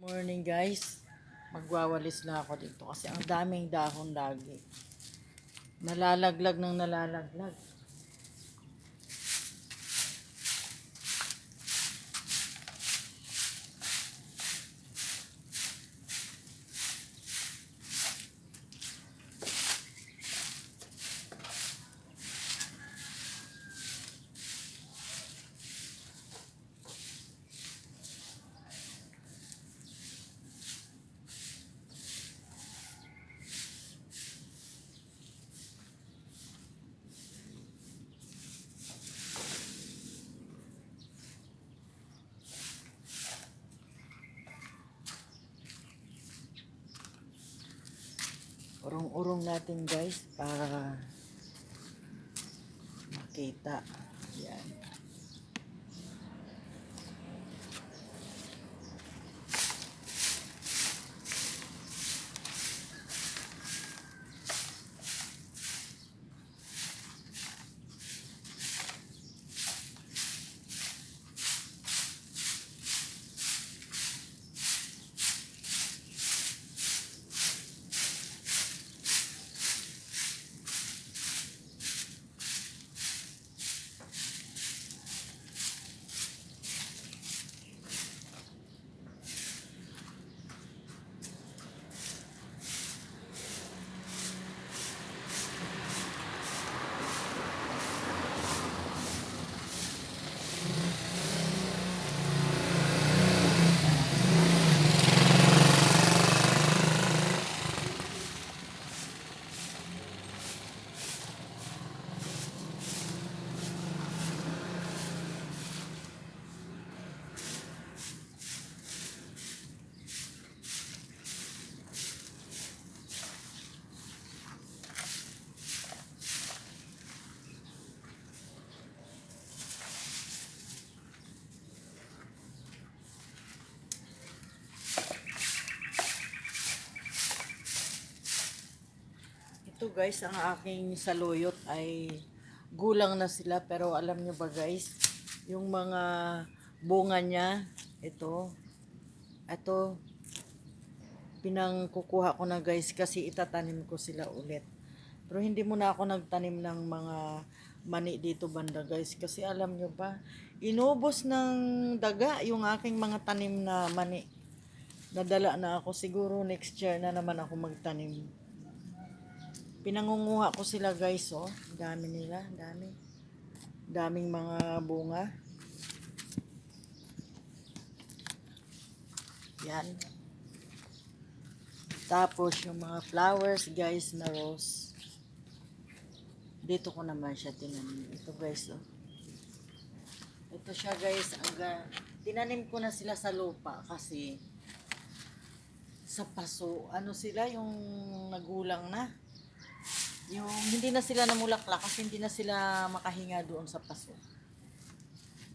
Morning guys, magwawalis na ako dito kasi ang daming dahon lagi. Nalalaglag ng nalalaglag. Urong-urong natin guys para makita. Yan. Ito guys, ang aking saluyot ay gulang na sila, pero alam nyo ba guys, yung mga bunga niya, ito pinangkukuha ko na guys kasi itatanim ko sila ulit. Pero hindi muna ako nagtanim ng mga mani dito banda guys, kasi alam nyo ba, inubos ng daga yung aking mga tanim na mani. Nadala na ako, siguro next year na naman ako magtanim. Pinangunguha ko sila guys, oh. Dami nila, dami. Daming mga bunga. Yan. Tapos yung mga flowers guys na rose. Dito ko naman siya tinanim. Ito guys, oh. Ito siya guys, tinanim ko na sila sa lupa kasi sa paso, ano sila yung nagulang na. Yung hindi na sila namulaklak kasi hindi na sila makahinga doon sa paso.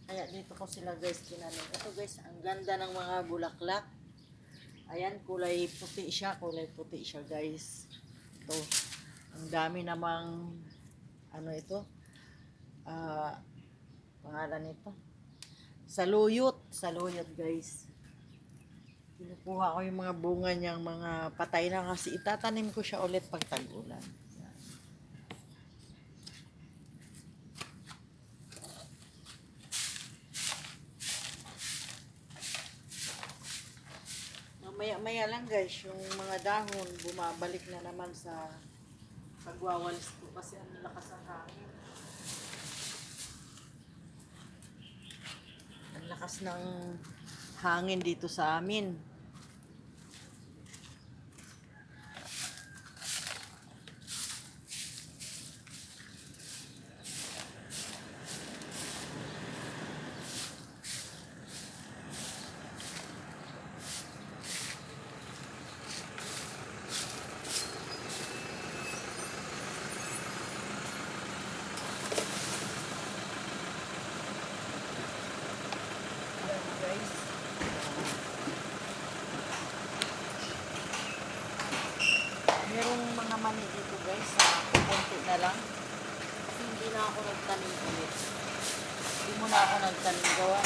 Kaya dito ko sila guys tinanim. Ito guys, ang ganda ng mga bulaklak. Ayan, kulay puti siya guys. Ito, ang dami namang, ano ito? Pangalan nito? Saluyot guys. Kinukuha ko yung mga bunga niyang mga patay na kasi itatanim ko siya ulit pag tag-ulan. Maya lang guys, yung mga dahon bumabalik na naman sa pagwawalis ko kasi ang lakas ng hangin. Ang lakas ng hangin dito sa amin. Guys, merong mga mani dito guys, konti na lang kasi hindi na ako nagtanim ulit, hindi mo na ako nagtanim gawa